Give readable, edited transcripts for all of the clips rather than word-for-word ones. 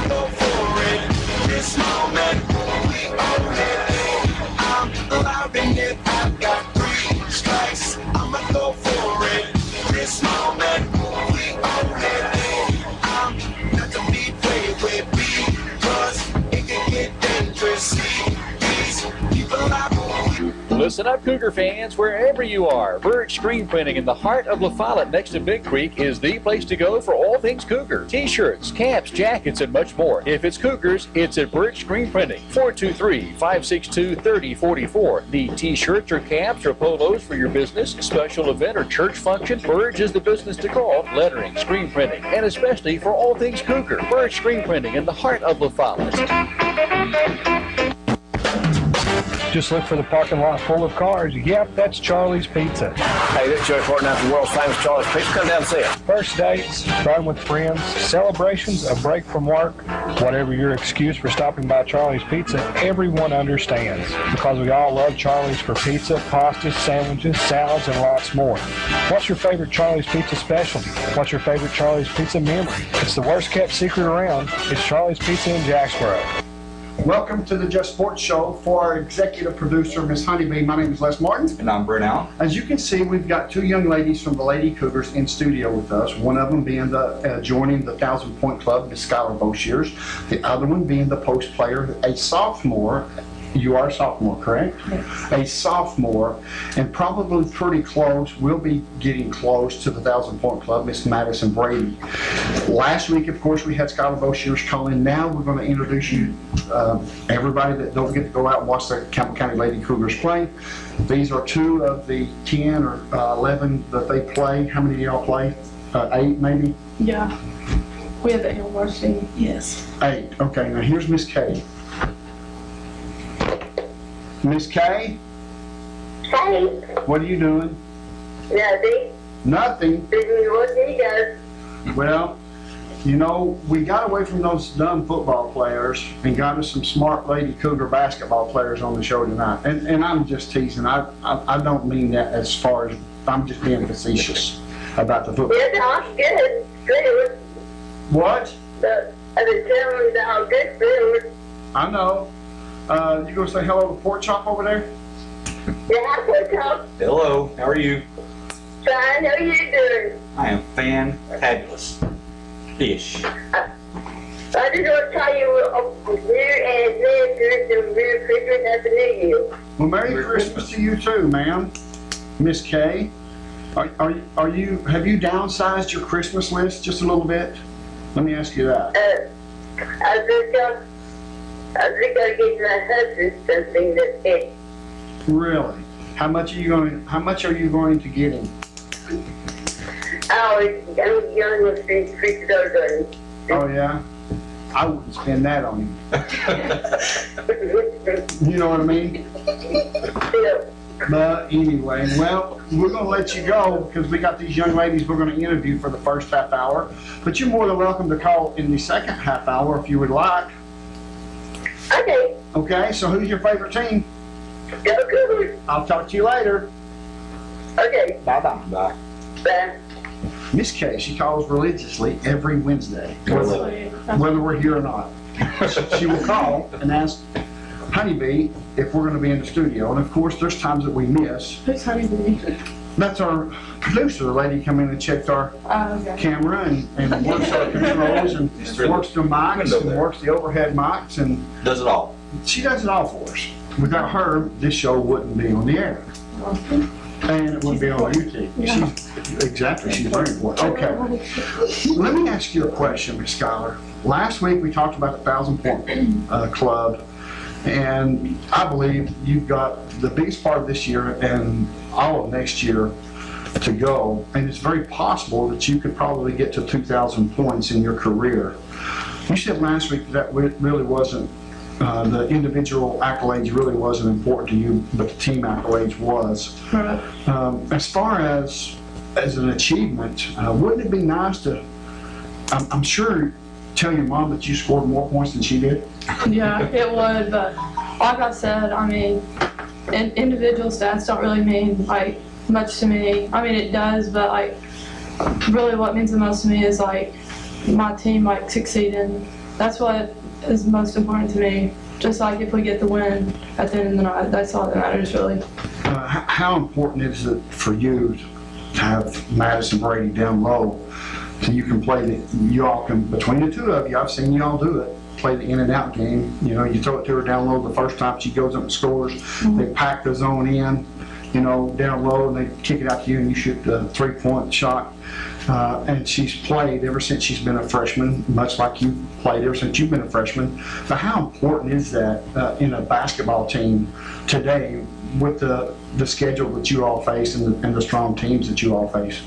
go for it. This moment, we own it. I'm loving it. I've got 3 strikes. I'ma go for it. This moment, we own it. I'm not to be played with because it can get dangerous. See, these people out. Listen up, Cougar fans, wherever you are. Birch Screen Printing in the heart of La Follette next to Big Creek is the place to go for all things Cougar. T-shirts, caps, jackets, and much more. If it's Cougars, it's at Birch Screen Printing. 423-562-3044. Need T-shirts or caps or polos for your business, special event, or church function? Birch is the business to call. Lettering, screen printing, and especially for all things Cougar. Birch Screen Printing in the heart of La Follette. Just look for the parking lot full of cars. Yep, that's Charlie's Pizza. Hey, this is Joey Horton out the world famous Charlie's Pizza. Come down and see it. First dates, fun with friends, celebrations, a break from work, whatever your excuse for stopping by Charlie's Pizza, everyone understands. Because we all love Charlie's for pizza, pastas, sandwiches, salads, and lots more. What's your favorite Charlie's Pizza specialty? What's your favorite Charlie's Pizza memory? It's the worst kept secret around. It's Charlie's Pizza in Jacksboro. Welcome to the Just Sports Show. For our executive producer, Miss Honeybee, my name is Les Martin. And I'm Brent Allen. As you can see, we've got 2 young ladies from the Lady Cougars in studio with us. One of them being the joining the 1,000 Point Club, Miss Skylar Boshears. The other one being the post player, a sophomore. You are a sophomore, correct? Yes. A sophomore, and probably pretty close. We'll be getting close to the 1,000 Point Club, Miss Madison Brady. Last week, of course, we had Skylar Boshears call in. Now we're going to introduce you, everybody that don't get to go out and watch the Campbell County Lady Cougars play. These are 2 of the 10 or 11 that they play. How many do y'all play? 8 maybe? Yeah. We have 8 on varsity. Yes. 8. Okay, now here's Miss Kay. Miss Kay, Hey, what are you doing? nothing. Nothing. What do you guys? Well, you know, we got away from those dumb football players and got us some smart Lady Cougar basketball players on the show tonight. And I'm just teasing. I don't mean that as far as, I'm just being facetious about the football. Yeah, that's good. Good. What? I've been telling you that I'm good food. I know. You gonna say hello to Pork Chop over there? Yeah, what's up? Hello, how are you? Fine, how are you doing? I am fan-tabulous. Ish. I just want to tell you Merry Christmas and Merry Christmas and Happy New Year. Well, Merry Christmas to you too, ma'am. Miss Kay, are you, have you downsized your Christmas list just a little bit? Let me ask you that. I think I'll get my husband something that fits. Really? How much are you going to get him? I'm young with $3 Oh yeah? I wouldn't spend that on him. You know what I mean? Yeah. But anyway, well, we're going to let you go because we got these young ladies we're going to interview for the first half hour. But you're more than welcome to call in the second half hour if you would like. Okay. Okay, so who's your favorite team? Go Cougars. I'll talk to you later. Okay. Bye-bye. Bye. Bye. Miss Kay, she calls religiously every Wednesday, whether we're here or not. She will call and ask Honeybee if we're going to be in the studio. And of course, there's times that we miss. Who's Honeybee? That's our producer, the lady come in and checked our Okay. camera and works our controls and works the mics and works the overhead mics, and Does it all. she does it all for us. Without her, this show wouldn't be on the air. And it wouldn't be on YouTube. Yeah. She's very important. Okay. Let me ask you a question, Miss Skylar. Last week we talked about the 1,000 Point Club, and I believe you've got the biggest part of this year and all of next year to go, and it's very possible that you could probably get to 2,000 points in your career. You said last week that really wasn't, the individual accolades really wasn't important to you, but the team accolades was. Right. As far as an achievement, wouldn't it be nice to, I'm sure, tell your mom that you scored more points than she did? Yeah, it would, but like I said, I mean, individual stats don't really mean like much to me. I mean, it does, but like really what means the most to me is like my team like succeeding that's what is most important to me. Just like if we get the win at the end of the night, that's all that matters really. How important is it for you to have Madison Brady down low so you can play you all can, between the two of you, I've seen you all do it, play the in and out game. You know, you throw it to her down low the first time she goes up and scores, they pack the zone in, you know, down low, and they kick it out to you and you shoot the 3-point shot. And she's played ever since she's been a freshman, much like you played ever since you've been a freshman. But how important is that in a basketball team today with the schedule that you all face and the strong teams that you all face?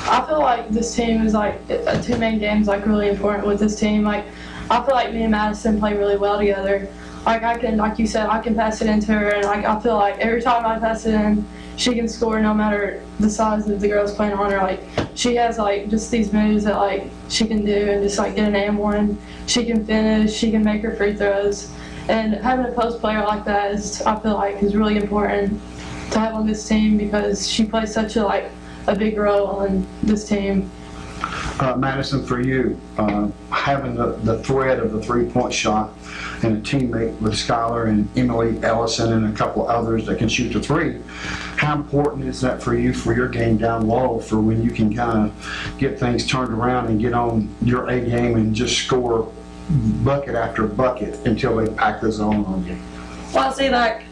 I feel like this team is like, two main games like really important with this team. Like, I feel like me and Madison play really well together. Like I can, like you said, I can pass it into her, and like I feel like every time I pass it in, she can score no matter the size of the girls playing on her. Like she has like just these moves that like she can do and just like get an and-one. She can finish, she can make her free throws. And having a post player like that is, I feel like, is really important to have on this team because she plays such a big role on this team. Madison, for you, having the threat of the 3-point shot and a teammate with Skylar and Emily Ellison and a couple others that can shoot the three, how important is that for you for your game down low for when you can kind of get things turned around and get on your A game and just score bucket after bucket until they pack the zone on you? Well, see, like,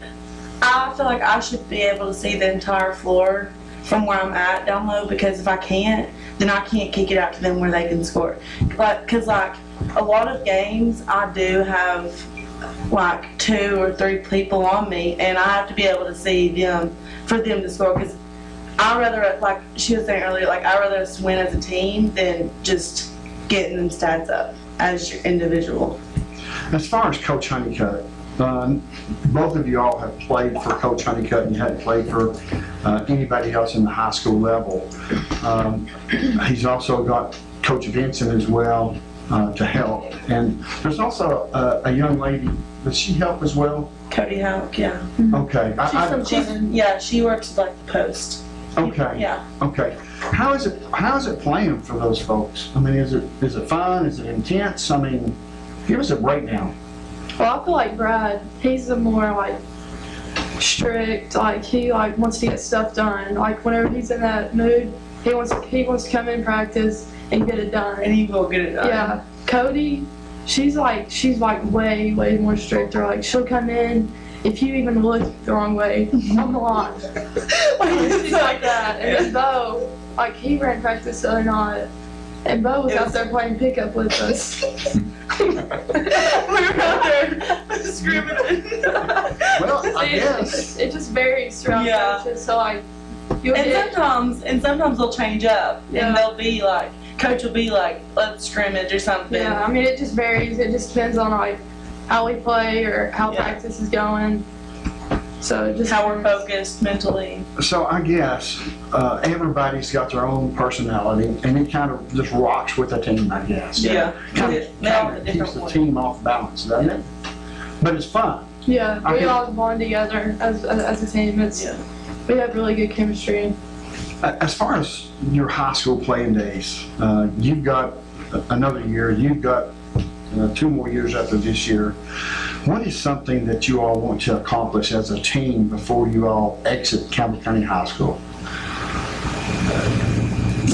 I feel like I should be able to see the entire floor from where I'm at down low, because if I can't, then I can't kick it out to them where they can score. But, because, like, a lot of games I do have, like, 2 or 3 people on me, and I have to be able to see them, for them to score, because I rather, like she was saying earlier, like, I rather us win as a team than just getting them stats up as your individual. As far as Coach Honeycutt, both of you all have played for Coach Honeycutt and you hadn't played for anybody else in the high school level. He's also got Coach Vincent as well to help. And there's also a young lady, does she help as well? Cody Houck, yeah. Okay. She works like the post. Okay. Yeah. Okay. How is it playing for those folks? I mean, is it fun? Is it intense? I mean, give us a breakdown. Well, I feel like Brad, he's the more like strict, like he like wants to get stuff done. Like whenever he's in that mood, he wants to come in practice and get it done. And he will get it done. Yeah. Cody, she's like way more stricter. Like she'll come in, if you even look the wrong way, on the line. She's like that. And then Bo, like he ran practice the other night, and Bo was out there playing pickup with us. We were out there screaming. Well, I guess. It just varies throughout coaches. So like, and sometimes they'll change up, and they'll be like, coach will be like, let's scrimmage or something. Yeah, I mean it just varies. It just depends on like how we play or how practice is going. So it just how we're focused mentally. So I guess everybody's got their own personality, and it kind of just rocks with the team, I guess. Yeah. Kind of keeps the team off balance, doesn't it? But it's fun. Yeah, we all bond together as a team. We have really good chemistry. As far as your high school playing days, you've got another year. You've got 2 more years after this year. What is something that you all want to accomplish as a team before you all exit Campbell County High School?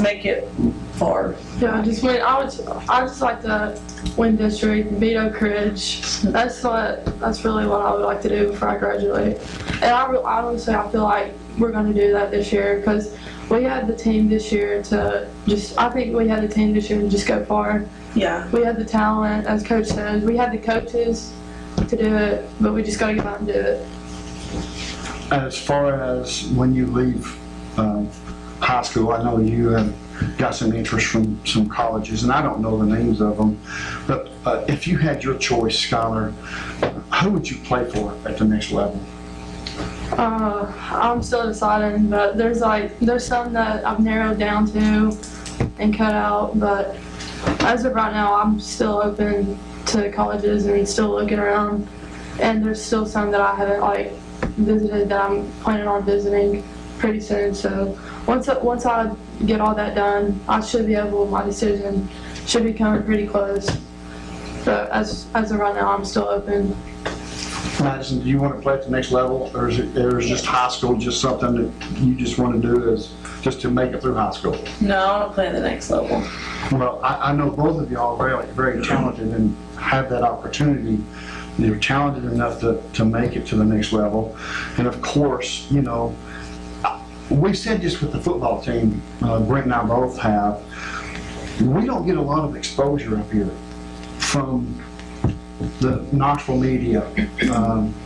Make it far. Yeah, just win. I just like to win district, beat Oak Ridge. That's really what I would like to do before I graduate. And honestly, I feel like we're going to do that this year because we had the team this year to just go far. Yeah. We had the talent, as Coach said. We had the coaches to do it, but we just got to get out and do it. As far as when you leave high school, I know you have got some interest from some colleges, and I don't know the names of them, but if you had your choice, Skylar, who would you play for at the next level? I'm still deciding, but there's some that I've narrowed down to and cut out, but as of right now, I'm still open to colleges and still looking around, and there's still some that I haven't visited that I'm planning on visiting pretty soon. So once I get all that done, I should be able. My decision should be coming pretty close. But as of right now, I'm still open. Madison, do you want to play at the next level, or is just high school just something that you just want to do as just to make it through high school? No, I want to play the next level. Well, I know both of y'all are very talented and have that opportunity. You're talented enough to make it to the next level. And of course, you know, we said this with the football team, Brent and I both have, we don't get a lot of exposure up here from the Knoxville media.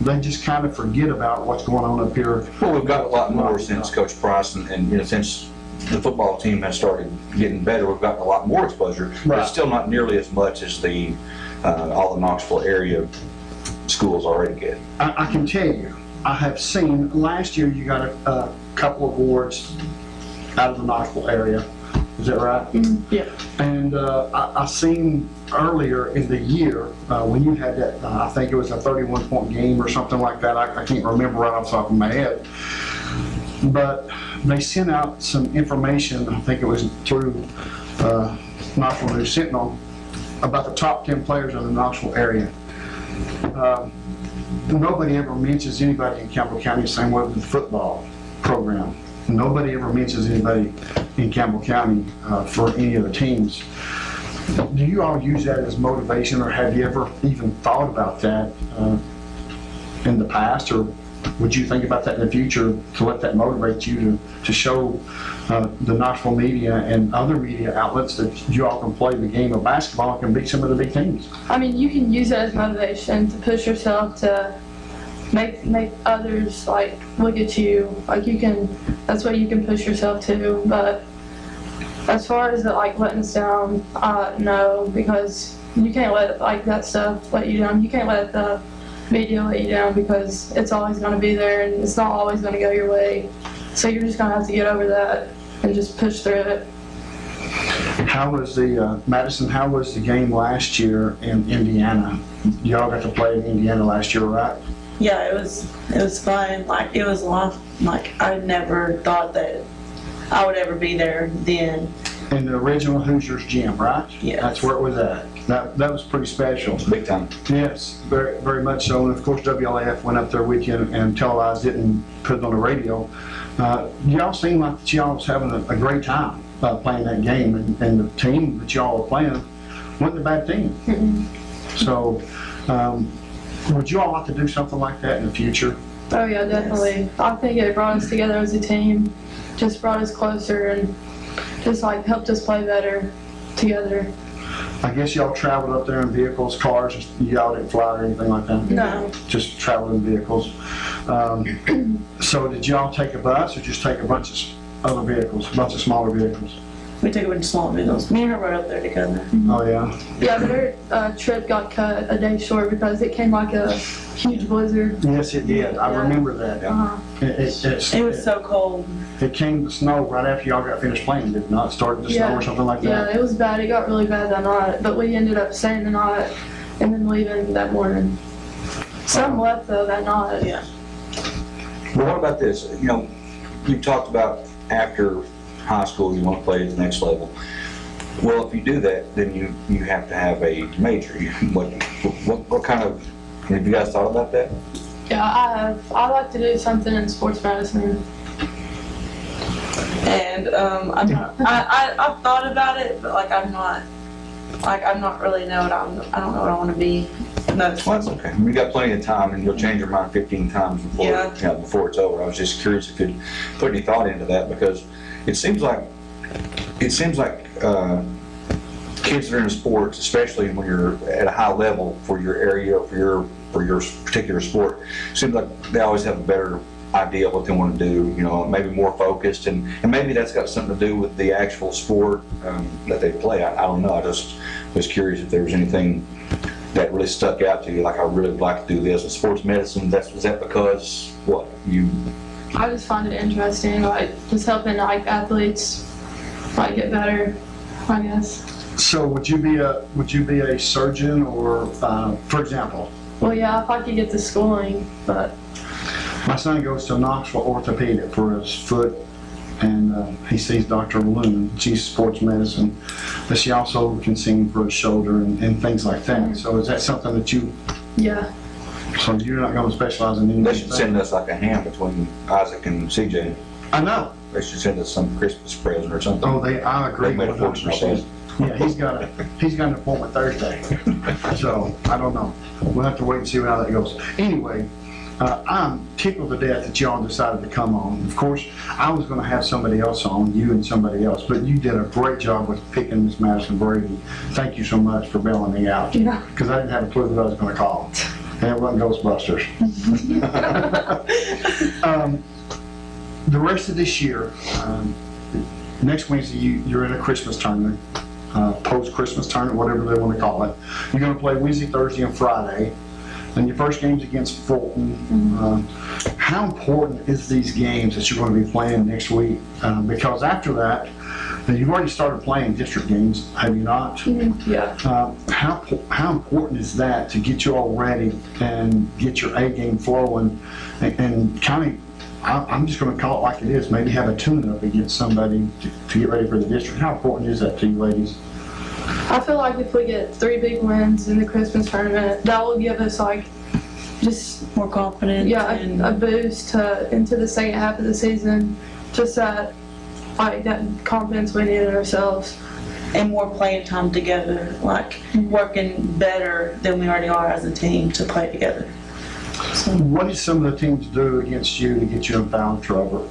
They just kind of forget about what's going on up here. Well, we've got a lot more since Coach Price and you know, since the football team has started getting better, we've gotten a lot more exposure. But it's still not nearly as much as the all the Knoxville area schools already get. I can tell you, I have seen, last year you got a couple of awards out of the Knoxville area. Is that right? Yeah. And I seen earlier in the year, when you had that, I think it was a 31-point game or something like that, I can't remember right off the top of my head. But they sent out some information, I think it was through Knoxville News Sentinel, about the top 10 players in the Knoxville area. Nobody ever mentions anybody in Campbell County, same way with the football program. Nobody ever mentions anybody in Campbell County for any of the teams. Do you all use that as motivation, or have you ever even thought about that in the past, or would you think about that in the future to let that motivate you to show the Knoxville media and other media outlets that you all can play the game of basketball and can beat some of the big teams? I mean, you can use it as motivation to push yourself to make others like look at you. Like you can, that's what you can push yourself to. But as far as it, like letting us down, no, because you can't let like that stuff let you down. You can't let the media let you down, because it's always going to be there and it's not always going to go your way. So you're just going to have to get over that and just push through it. How was the, Madison, how was the game last year in Indiana? Y'all got to play in Indiana last year, right? Yeah, it was fun. Like, it was a lot, like, I never thought that I would ever be there then. In the original Hoosiers gym, right? Yes. That's where it was at. That was pretty special. Big time. Yes, very, very much so. And of course, WLAF went up there with you and televised it and put it on the radio. Y'all seem like that y'all was having a great time playing that game, and the team that y'all were playing wasn't a bad team. So, would you all like to do something like that in the future? Oh yeah, definitely. I think it brought us together as a team, just brought us closer and just like helped us play better together. I guess y'all traveled up there in vehicles, cars, y'all didn't fly or anything like that? No. Just traveled in vehicles. So did y'all take a bus or just take a bunch of other vehicles, a bunch of smaller vehicles? We took a bunch of small videos. Me and her were up there together. Oh, yeah? Yeah, but her trip got cut a day short because it came like a huge blizzard. Yes, it did. I remember that. It was so cold. It came to snow right after y'all got finished playing, did it not? Started to snow or something like Yeah, that? it was bad. It got really bad that night, but we ended up staying the night and then leaving that morning. Some left though that night. Yeah. Well, what about this? You know, you talked about after high school you want to play at the next level. Well, if you do that, then you have to have a major. What kind of, have you guys thought about that? Yeah, I have. I like to do something in sports medicine. And I've thought about it, but like I'm not really know what I don't know what I want to be. That's Well, that's okay. You got plenty of time, and you'll change your mind 15 times before it's over. I was just curious if you'd put any thought into that, because it seems like kids that are in sports, especially when you're at a high level for your area or for your particular sport, seems like they always have a better idea of what they want to do, you know, maybe more focused, and maybe that's got something to do with the actual sport that they play. I don't know. I just was curious if there was anything that really stuck out to you, like I really would like to do this. In sports medicine, was that because what you? I just find it interesting, like just helping like athletes like get better, I guess. So would you be a surgeon, or for example? Well, yeah, if I could get the schooling, but My son goes to Knoxville Orthopedic for his foot and he sees Dr. Loon. She's sports medicine, but she also can see him for his shoulder and things like that. So is that something that you, Yeah. so you're not going to specialize in They should anything? send us like a hand between Isaac and CJ. I know. They should send us some Christmas present or something. Oh, I agree They made a fortune off that. 100%. Yeah, he's got an appointment Thursday, so I don't know. We'll have to wait and see how that goes. Anyway, I'm tickled to death that y'all decided to come on. Of course, I was going to have somebody else on, you and somebody else, but you did a great job with picking Miss Madison Brady. Thank you so much for bailing me out, Yeah. because I didn't have a clue who I was going to call, and it wasn't Ghostbusters. The rest of this year, next Wednesday, you're in a Christmas tournament, post-Christmas tournament, whatever they want to call it. You're going to play Wednesday, Thursday, and Friday. And your first game's against Fulton. How important is these games that you're going to be playing next week? Because after that, you've already started playing district games, have you not? Yeah. How important is that to get you all ready and get your A game flowing and kind of, I'm just going to call it like it is, maybe have a tune-up against somebody to get ready for the district. How important is that to you ladies? I feel like if we get 3 big wins in the Christmas tournament, that will give us like just More confident. and a boost into the second half of the season. Just that confidence we need in ourselves. and more playing time together, like working better than we already are as a team to play together. What did some of the teams do against you to get you in foul trouble?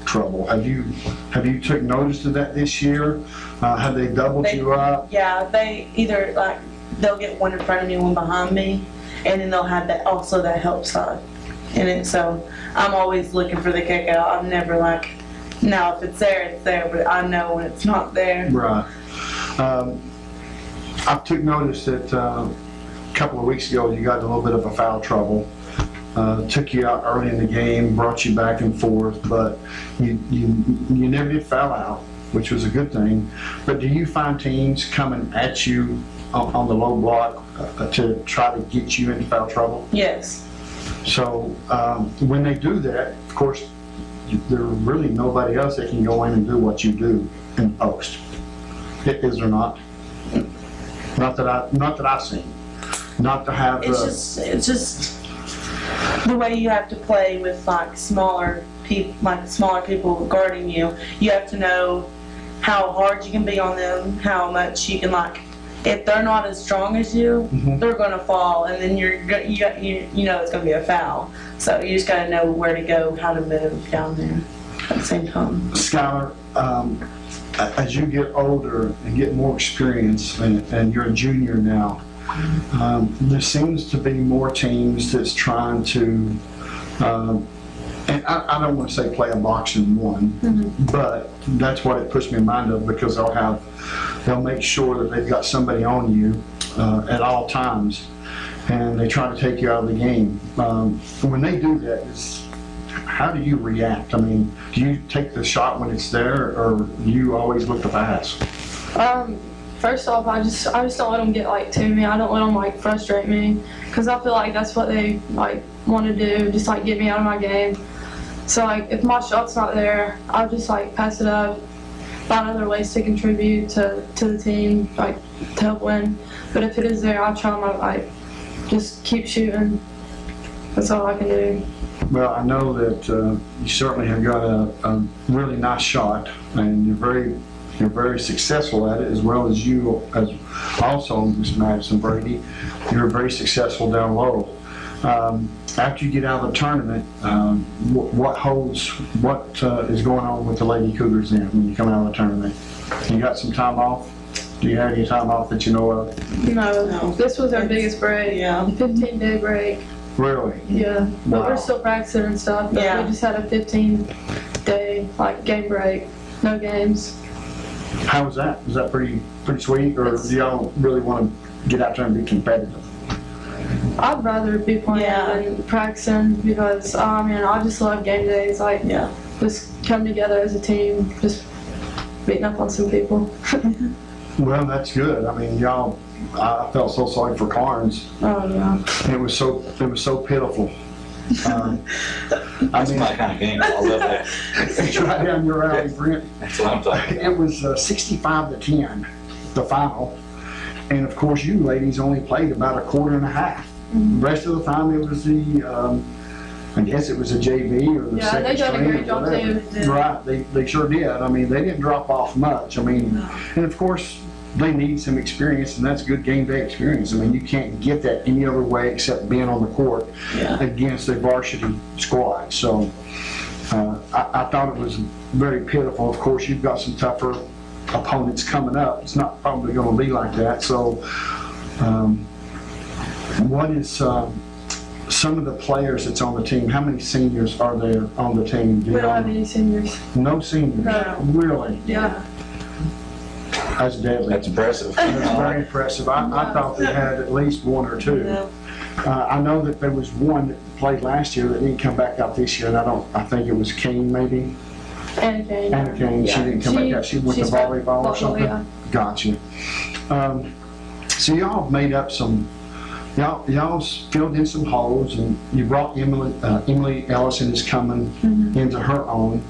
Have you took notice of that this year? Have they doubled you up? Yeah, they either like they'll get one in front of me, one behind me, and then they'll have that also that help side. And then, so I'm always looking for the kick out. I'm never like, no, if it's there, it's there, but I know when it's not there. Right. I took notice that a couple of weeks ago you got in a little bit of a foul trouble. Took you out early in the game, brought you back and forth, but you never did foul out, which was a good thing. But do you find teams coming at you on the low block to try to get you into foul trouble? Yes. So when they do that, of course, there's really nobody else that can go in and do what you do in the post. Is there not? Not that I've seen. Not to have. It's just the way you have to play with like smaller people guarding you. You have to know how hard you can be on them, how much you can like. If they're not as strong as you, they're gonna fall, and then you know it's gonna be a foul. So you just gotta know where to go, how to move down there at the same time. Skylar, as you get older and get more experience, and you're a junior now, there seems to be more teams that's trying to, and I don't want to say play a box and one, but that's what it puts me in mind of, because they'll make sure that they've got somebody on you at all times, and they try to take you out of the game. When they do that, how do you react? I mean, do you take the shot when it's there, or do you always look to pass? First off, I just don't let them get like to me. I don't let them like frustrate me, because I feel like that's what they like want to do, just like get me out of my game. So like if my shot's not there, I'll just like pass it up, find other ways to contribute to the team, like to help win. But if it is there, I'll try my like just keep shooting. That's all I can do. Well, I know that you certainly have got a really nice shot, and you're very successful at it, as well as you, as also Ms. Madison Brady. You're very successful down low. After you get out of the tournament, what is going on with the Lady Cougars then when you come out of the tournament? You got some time off? Do you have any time off that you know of? No. This was our biggest break. Yeah. 15-day break. Really? Yeah. But Wow. we're still practicing and stuff. But Yeah. we just had a 15-day like game break. No games. How was that? Was that pretty sweet, or do y'all really want to get out there and be competitive? I'd rather be playing Yeah. than practicing, because I just love game days. Like Yeah. just come together as a team, just beating up on some people. Well, that's good. I mean, I felt so sorry for Carnes. Oh yeah. It was so pitiful. That's my kind of game. I love that. It's right down your alley, Brent. That's what I'm talking about. It was 65-10, the final. And of course, you ladies only played about a quarter and a half. The rest of the time, it was the, I guess it was a JV or the Yeah, second they done a string great or job whatever. too. Right, they sure did. I mean, they didn't drop off much. I mean, and of course, they need some experience, and that's good game day experience. I mean, you can't get that any other way except being on the court against a varsity squad. So I thought it was very pitiful. Of course, you've got some tougher opponents coming up. It's not probably going to be like that. So what is some of the players that's on the team? How many seniors are there on the team? We don't have any seniors. No seniors? No. Really? Yeah. That's deadly. That's impressive. That's very impressive. I thought they had at least one or two. I know that there was one that played last year that didn't come back out this year, and I think it was Kane maybe. Anna Kane. Anna Kane, she didn't come back out. She went to volleyball or something? Yeah. Gotcha. So y'all made up some, y'all filled in some holes, and you brought Emily Ellison is coming into her own.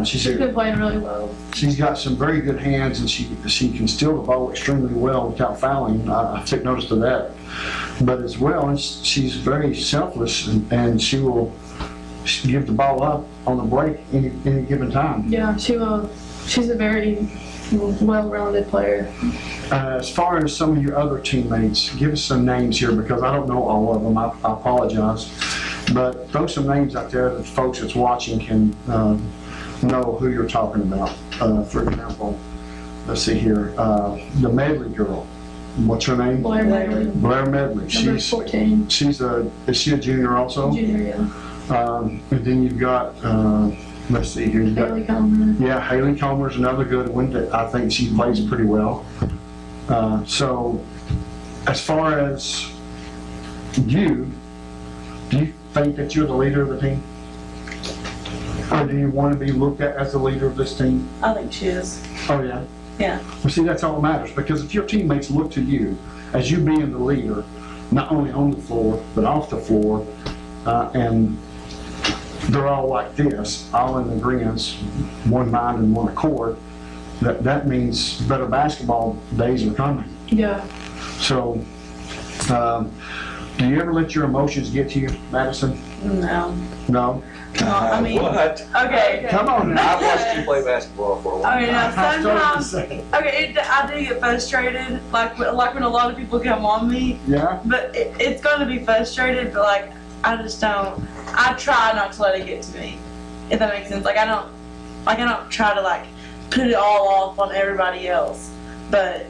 She's been playing really well. She's got some very good hands, and she can steal the ball extremely well without fouling. I took notice of that. But as well, she's very selfless, and she will give the ball up on the break any given time. Yeah, she will. She's a very well-rounded player. As far as some of your other teammates, give us some names here because I don't know all of them. I apologize. But throw some names out there that folks that's watching can know who you're talking about. For example, let's see here, the Medley girl. What's her name? Blair Medley. Blair Medley. Number 14. Is she a junior also? Junior, yeah. And then you've got, let's see here. Haley Comer. Yeah, Haley Comer's another good one that I think she plays pretty well. So as far as you, do you think that you're the leader of the team? Or do you want to be looked at as the leader of this team? I think she is. Oh, yeah? Yeah. Well, see, that's all that matters, because if your teammates look to you as you being the leader, not only on the floor, but off the floor, and they're all like this, all in agreement, one mind and one accord, that means better basketball days are coming. Yeah. So, do you ever let your emotions get to you, Madison? No. No? I mean, What? okay. Come on now. I've watched you play basketball for a while. Okay, now I started to sometimes, say. okay, I do get frustrated, like when a lot of people come on me, Yeah? but it's going to be frustrated, but like, I just don't, I try not to let it get to me, if that makes sense. Like, I don't try to like put it all off on everybody else, but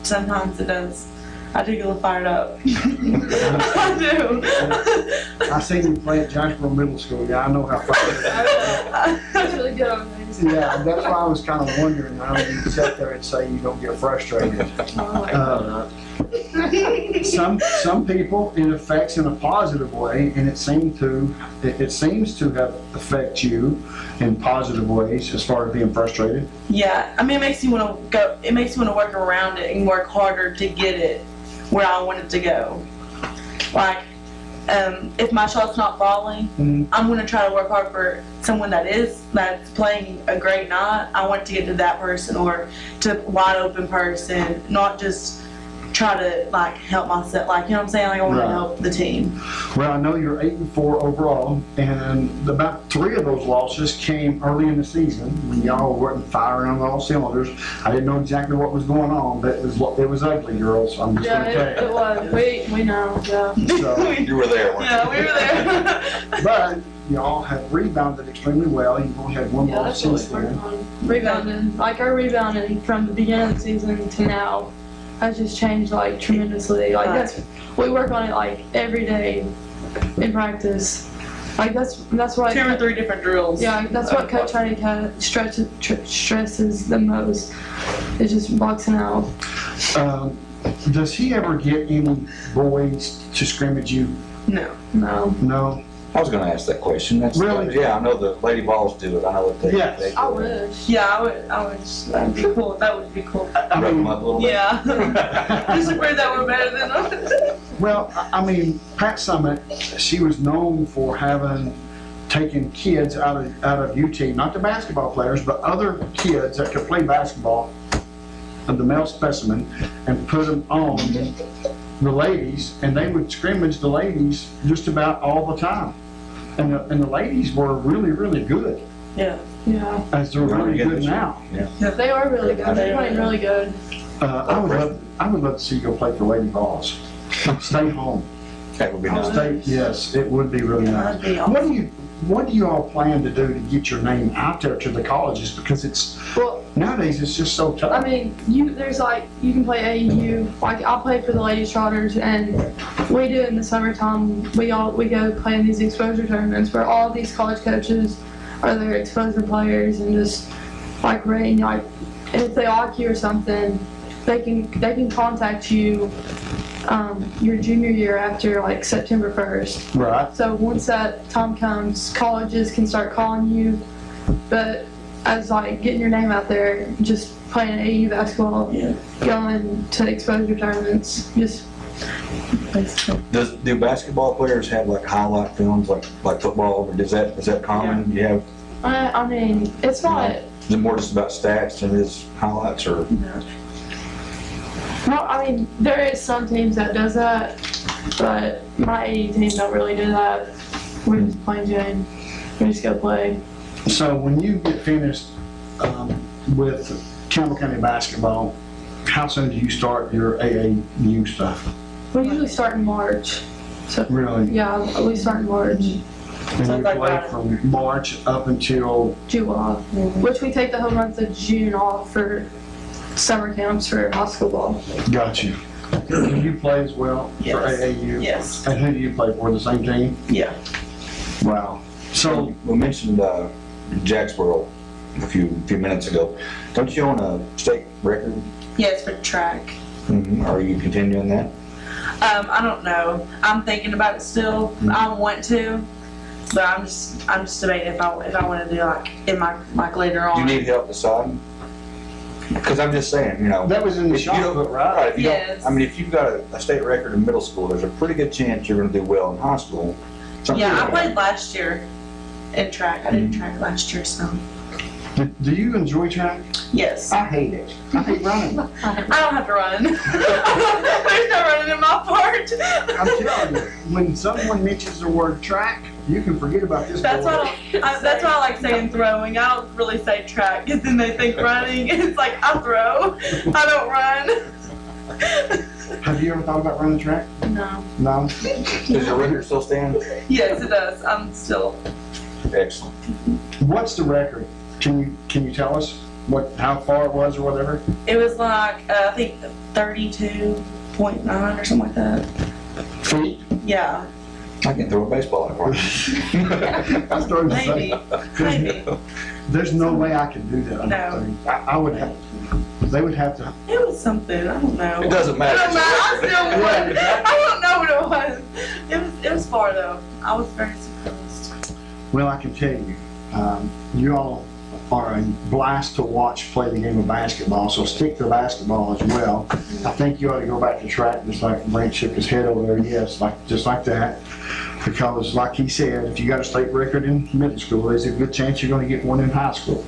sometimes it does. I do get fired up. I do. I seen you play at Jonesboro Middle School. Yeah, I know how frustrating. That's really good on things. Yeah, that's why I was kind of wondering how you sit there and say you don't get frustrated. Some people it affects in a positive way, and it seems to have affect you in positive ways as far as being frustrated. Yeah, I mean, it makes you want to go. It makes you want to work around it and work harder to get it where I want it to go. Like, if my shot's not falling, I'm going to try to work hard for someone that's playing a great night. I want to get to that person or to a wide open person, not just try to like help myself. Like, you know what I'm saying? Like, I want to help the team. Well, I know you're 8-4 overall, and about 3 of those losses came early in the season when y'all weren't firing on all cylinders. I didn't know exactly what was going on, but it was ugly, girls. I'm just Yeah, going to tell it you. was. We know, yeah. So, You were there, weren't you? Yeah, we were there. but y'all have rebounded extremely well. You've only had one Yeah, loss that's what since we worked then. on. Rebounding. Like, our rebounding from the beginning of the season to now has just changed, like, tremendously. Like, we work on it, like, every day in practice. Like, that's why... 2 or 3 different drills. Yeah, that's what Coach Heidi stresses the most. It's just boxing out. Does he ever get any boys to scrimmage you? No. No. No? I was going to ask that question. Really? Yeah, I know the Lady Balls do it. I know that they. Yes. They do I it. wish. Yeah, I would. That'd be cool. That would be cool. I Rub them mean, up a little bit. Yeah. Just to prove that we're better than them. Well, I mean, Pat Summit, she was known for taking kids out of UT, not the basketball players, but other kids that could play basketball, of the male specimen, and put them on the ladies, and they would scrimmage the ladies just about all the time. And the ladies were really, really good, Yeah. Yeah. as they're really good now. They are really good. They're playing really good. I would love to see you go play for Lady Vols. Stay home. That would be nice. Yes, it would be really nice. That'd be awesome. What do you all plan to do to get your name out there to the colleges? Because Well, nowadays it's just so tough. I mean, you can play AAU. Like I play for the Ladies Trotters, and we do in the summertime. We go play in these exposure tournaments where all these college coaches are their exposure players, and just like rating. Like if they like you or something, they can contact you your junior year after like September 1st. Right. So once that time comes, colleges can start calling you. But as like getting your name out there, just playing AAU basketball, going to exposure tournaments, just basically. Do basketball players have like highlight films like football, or is that common? You have, I mean, it's not. is it more just about stats than it is highlights, or? Well, I mean, there is some teams that does that, but my AAU team don't really do that. We're just playing Jane. We just go play. So when you get finished with Campbell County basketball, how soon do you start your AAU stuff? We usually start in March. So Really? yeah, we start in March, And you like play that. from March up until, July, which we take the whole month of June off for summer camps for high school ball. got you. You play as well for Yes. AAU? Yes. And who do you play for, the same team? Yeah. Wow. So, We mentioned Jacksboro a few minutes ago. Don't you own a state record? Yes, for track. Are you continuing that? I don't know. I'm thinking about it still. I want to, but I'm just debating if I want to do like later on. Do you need help deciding? Because I'm just saying, that was in the if you shot don't- put, right? If you Yes. don't, I mean, if you've got a state record in middle school, there's a pretty good chance you're going to do well in high school. Yeah, I played last year in track. I did track last year, so Do you enjoy track? yes. I hate it. I hate running. I don't have to run. There's no running in my part. I'm telling you, when someone mentions the word track, you can forget about this. That's boy. that's why I like saying throwing. I don't really say track, because then they think running. It's like I throw. I don't run. Have you ever thought about running track? No. No? Does your record still stand? Yes, it does. I'm still. Excellent. What's the record? Can you tell us how far it was or whatever? It was like I think 32.9 or something like that. Feet? Yeah. I can throw a baseball at one. I was throwing the Maybe. same. Maybe. There's no way I can do that. I don't No. think. I would have. They would have to. It was something. I don't know. It doesn't I matter. don't know. I still Yeah, won. I don't know what it was. It was far though. I was very surprised. Well, I can tell you, you all are a blast to watch play the game of basketball, so stick to basketball as well. I think you ought to go back to track, just like Brent shook his head over there, yes, just like that. Because like he said, if you got a state record in middle school, there's a good chance you're gonna get one in high school.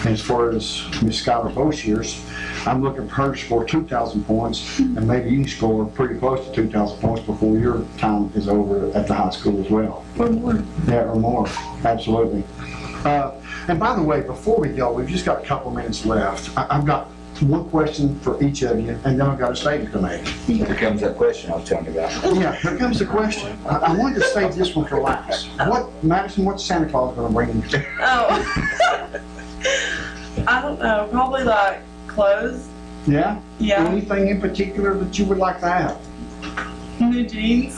And as far as Miss Skylar Boshears, I'm looking for her to score 2,000 points, and maybe you can score pretty close to 2,000 points before your time is over at the high school as well. Or more. Yeah, or more, absolutely. And by the way, before we go, we've just got a couple minutes left. I've got one question for each of you, and then I've got a statement to make. Here comes that question I was telling you about. Yeah, here comes the question. I wanted to save this one for last. Madison, what's Santa Claus gonna bring you? Oh. I don't know. Probably like clothes. Yeah? Yeah. Anything in particular that you would like to have? New jeans.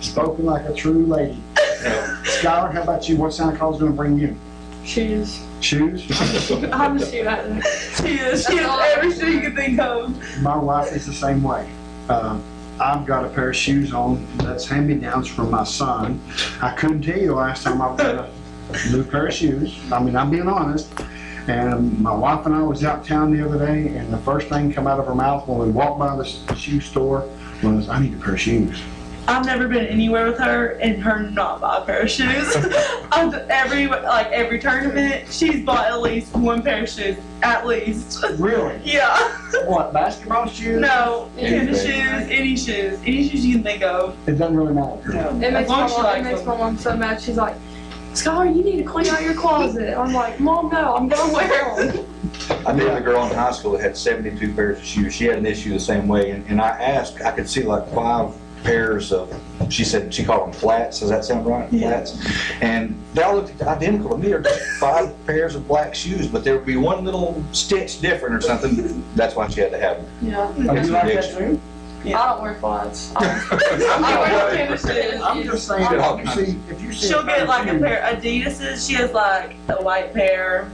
Spoken like a true lady. Skylar, how about you? What's Santa Claus gonna bring you? Shoes. Shoes? I'm a shoe at She is every shoe you can think of. My wife is the same way. I've got a pair of shoes on that's hand-me-downs from my son. I couldn't tell you the last time I've got a new pair of shoes. I mean, I'm being honest. And my wife and I was out of town the other day, and the first thing come out of her mouth when we walked by the shoe store was, I need a pair of shoes. I've never been anywhere with her and her not buy a pair of shoes. Every tournament, she's bought at least one pair of shoes, at least. Really? Yeah. What, basketball shoes? No, tennis shoes, any shoes you can think of. It doesn't really matter. No. It makes, long as she likes my them. mom so mad. She's like, Skylar, you need to clean out your closet. I'm like, Mom, no, I'm gonna wear them. I knew a girl in high school that had 72 pairs of shoes. She had an issue the same way, and I asked, I could see like 5 pairs of, she said, she called them flats. Does that sound right? Yeah. Flats. And they all looked identical to me. There were 5 pairs of black shoes, but there would be one little stitch different or something. That's why she had to have them. Yeah. Oh, you like that too? I don't wear flats. I wear tennis shoes. I'm just saying, if you see She'll a pair get of like a shoes- pair of Adidas's. She has like a white pair.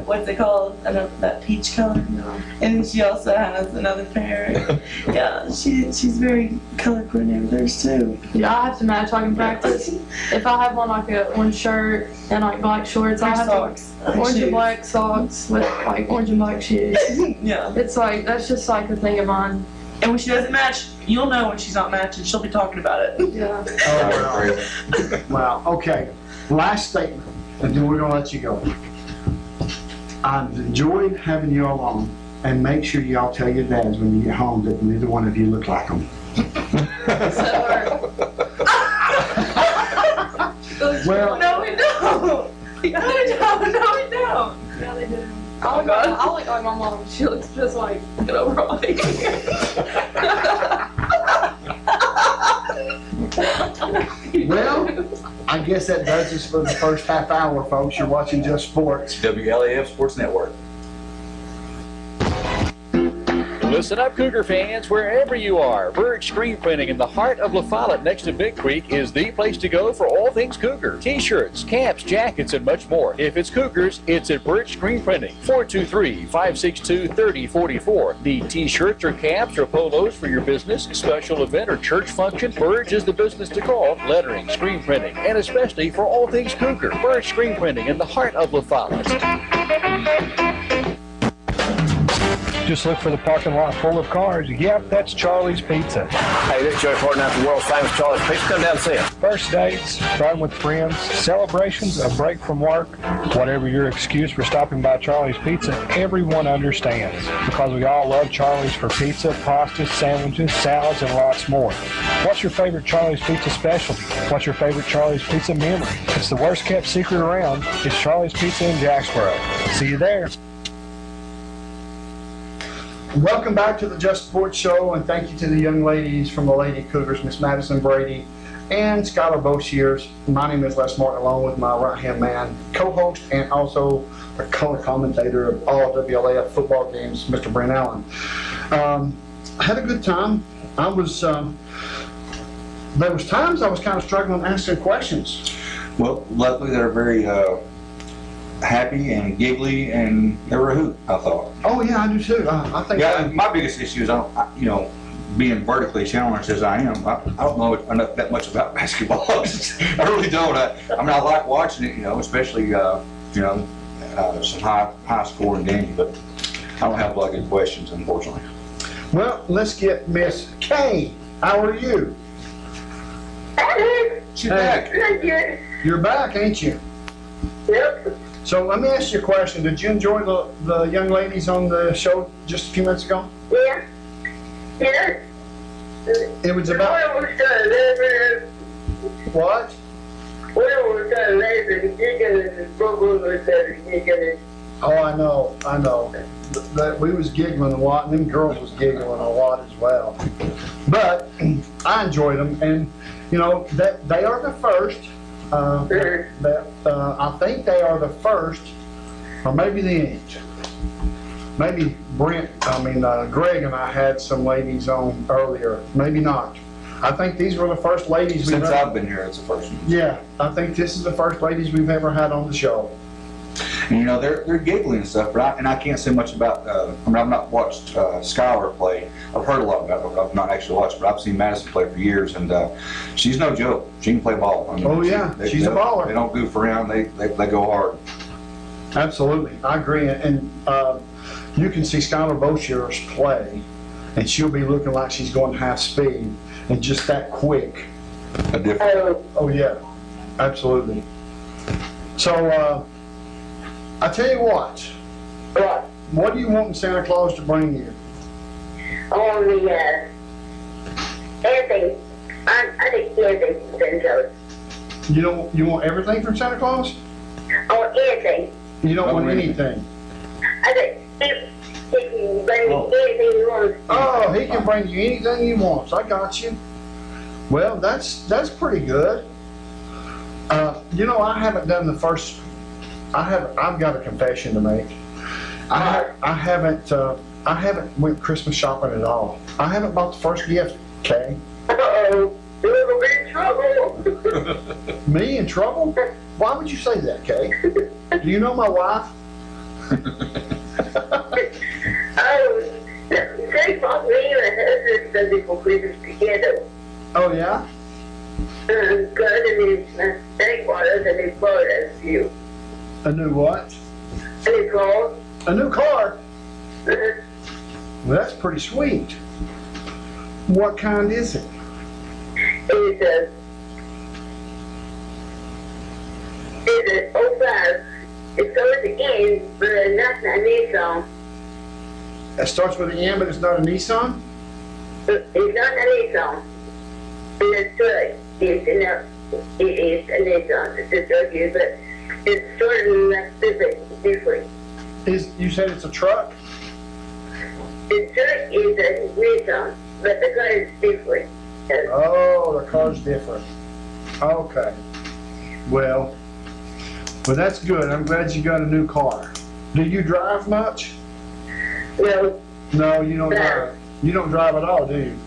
What's it called? I don't know, that peach color. And then she also has another pair. Yeah, she's very color coordinated with hers too. Yeah, I have to match like in practice. If I have on like one shirt and like black shorts, I have Socks. to orange Shoes. and black socks with like orange and black shoes. Yeah. It's like, that's just like a thing of mine. And when she doesn't match, you'll know when she's not matching. She'll be talking about it. Yeah. Oh, wow. Okay. Last statement, and then we're gonna let you go. I've enjoyed having you all on, and make sure y'all tell your dads when you get home that neither one of you look like them. Well, No, we don't. No, we don't. No, we don't. Yeah, they do. Oh, God. I look like my mom. She looks just like an overall. well, I guess that does us for the first half hour, folks. You're watching Just Sports. WLAF Sports Network. Listen up, Cougar fans, wherever you are. Birch Screen Printing in the heart of La Follette next to Big Creek is the place to go for all things Cougar. T-shirts, caps, jackets, and much more. If it's Cougars, it's at Birch Screen Printing. 423-562-3044. Need T-shirts or caps or polos for your business, special event, or church function? Birch is the business to call. Lettering, screen printing, and especially for all things Cougar. Birch Screen Printing in the heart of La Follette. Just look for the parking lot full of cars. Yep, that's Charlie's Pizza. Hey, this is Joey Fortnite, the world famous Charlie's Pizza. Come down and see us. First dates, fun with friends, celebrations, a break from work, whatever your excuse for stopping by Charlie's Pizza, everyone understands because we all love Charlie's for pizza, pasta, sandwiches, salads, and lots more. What's your favorite Charlie's Pizza specialty? What's your favorite Charlie's Pizza memory? It's the worst kept secret around. It's Charlie's Pizza in Jacksboro. See you there. Welcome back to the Just Sports Show, and thank you to the young ladies from the Lady Cougars, Miss Madison Brady and Skylar Boshiers. My name is Les Martin, along with my right-hand man, co-host, and also the color commentator of all WLAF football games, Mr. Brent Allen. I had a good time. There was times I was kind of struggling answering questions. Well, luckily they're very happy and giggly, and they were a hoot, I thought. Oh yeah, I do too. I think. Yeah, my biggest issue is, being vertically challenged as I am, I don't know enough that much about basketball. I really don't. I like watching it, especially, some high scoring games, but I don't have a lot of good questions, unfortunately. Well, let's get Miss Kay. How are you? She's back. You're back, ain't you? Yep. So let me ask you a question. Did you enjoy the young ladies on the show just a few minutes ago? Yeah. Yeah. It was about what? Oh, I know. We was giggling a lot, and them girls was giggling a lot as well. But I enjoyed them, and that they are the first. I think they are the first, or maybe the eighth. Maybe Greg and I had some ladies on earlier. Maybe not. I think these were the first ladies we've Since ever. I've been here, it's the first one. Yeah, I think this is the first ladies we've ever had on the show. And, they're giggling and stuff, but I can't say much about, I've not watched Skylar play. I've heard a lot about her, but I've not actually watched, but I've seen Madison play for years, and she's no joke. She can play ball. Oh, yeah, she's a baller. They don't goof around, they go hard. Absolutely, I agree. And you can see Skylar Boshiers play, and she'll be looking like she's going half speed and just that quick. A different. Oh, yeah, absolutely. So, I tell you what. What do you want Santa Claus to bring you? On the, everything. I think everything from Santa Claus. You want everything from Santa Claus? Oh, anything. You don't want anything? I think he can bring me anything he wants. Oh, he can bring you anything he wants. I got you. Well, that's pretty good. I haven't done the first. I've got a confession to make. I haven't went Christmas shopping at all. I haven't bought the first gift, Kay. Uh-oh, you're gonna be in trouble. Me in trouble? Why would you say that, Kay? Do you know my wife? Oh, Santa Claus, me and my husband Sunday for Christmas together. Oh yeah? God, and his Santa Claus and his brother has you. A new what? And his car. A new car? Well, that's pretty sweet. What kind is it? It's a 05. It starts again, but not a Nissan. That starts with an M, but it's not a Nissan? It's not a Nissan. It's a truck. It is a Nissan. It's a truck, but it's sort of different. You said it's a truck? The truck is a Nissan, but the car is different. Oh, the car's different. Okay. Well, that's good. I'm glad you got a new car. Do you drive much? No, No, you don't drive. You don't drive at all, do you?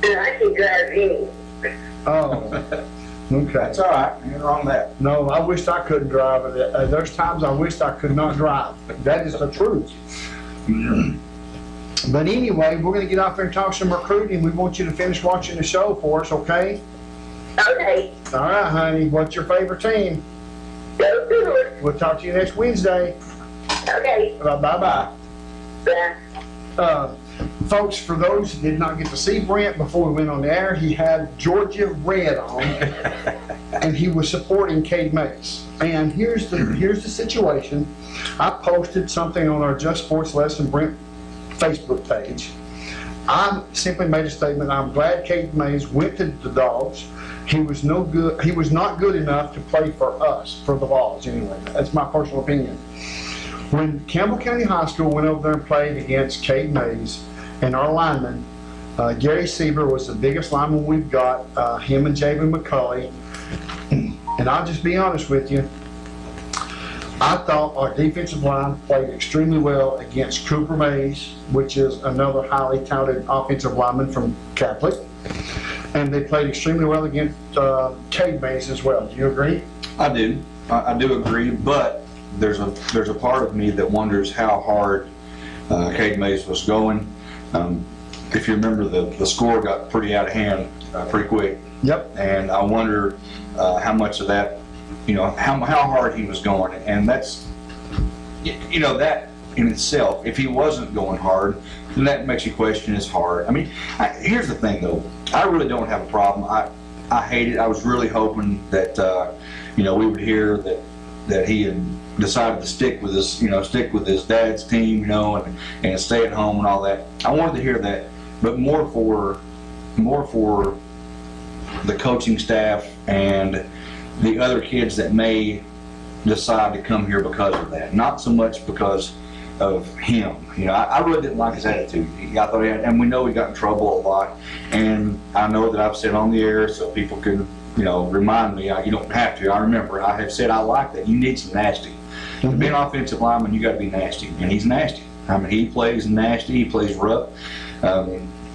I can drive any. Oh, okay. That's all right. Ain't wrong with that. No, I wished I couldn't drive. There's times I wished I could not drive. That is the truth. But anyway, we're going to get out there and talk some recruiting. We want you to finish watching the show for us, okay? Okay, All right, honey. What's your favorite team? go good. We'll talk to you next Wednesday. Okay, Bye-bye. bye. Folks, for those who did not get to see Brent before we went on the air, he had Georgia red on, and he was supporting Cade Mays. And here's the situation. I posted something on our Just Sports Lesson Brent Facebook page. I simply made a statement. I'm glad Cade Mays went to the Dogs. He was no good. He was not good enough to play for us, for the Vols anyway. That's my personal opinion. When Campbell County High School went over there and played against Cade Mays and our lineman, Gary Sieber was the biggest lineman we've got, him and Javen McCulley. And I'll just be honest with you, I thought our defensive line played extremely well against Cooper Mays, which is another highly touted offensive lineman from Catholic. And they played extremely well against Cade Mays as well. Do you agree? I do. I do agree, but there's a part of me that wonders how hard Cade Mays was going. If you remember, the score got pretty out of hand pretty quick. Yep. And I wonder how much of that, how hard he was going. And that's, that in itself, if he wasn't going hard, then that makes you question his heart. I mean, here's the thing though, I really don't have a problem. I hate it. I was really hoping that, we would hear that he had decided to stick with his dad's team, and stay at home and all that. I wanted to hear that, but more for the coaching staff and the other kids that may decide to come here because of that. Not so much because of him. I really didn't like his attitude. I thought and we know he got in trouble a lot. And I know that I've said on the air so people can, remind me. You don't have to. I remember I have said I like that. You need some nasty. To be an offensive lineman, you got to be nasty, and he's nasty. I mean, he plays nasty. He plays rough.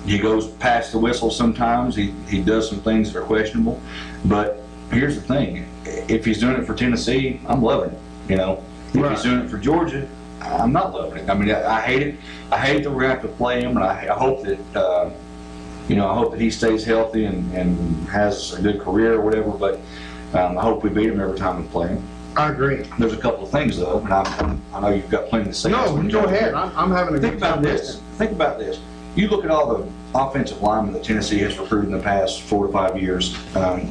He goes past the whistle sometimes. He does some things that are questionable. But here's the thing: if he's doing it for Tennessee, I'm loving it. If he's doing it for Georgia, I'm not loving it. I mean, I hate it. I hate that we're going to have to play him, and I hope that I hope that he stays healthy and has a good career or whatever. But I hope we beat him every time we play him. I agree. There's a couple of things though, and I know you've got plenty to say. No, you go ahead. I'm having a Think good about time this. listening. Think about this. You look at all the offensive linemen that Tennessee has recruited in the past 4 to 5 years.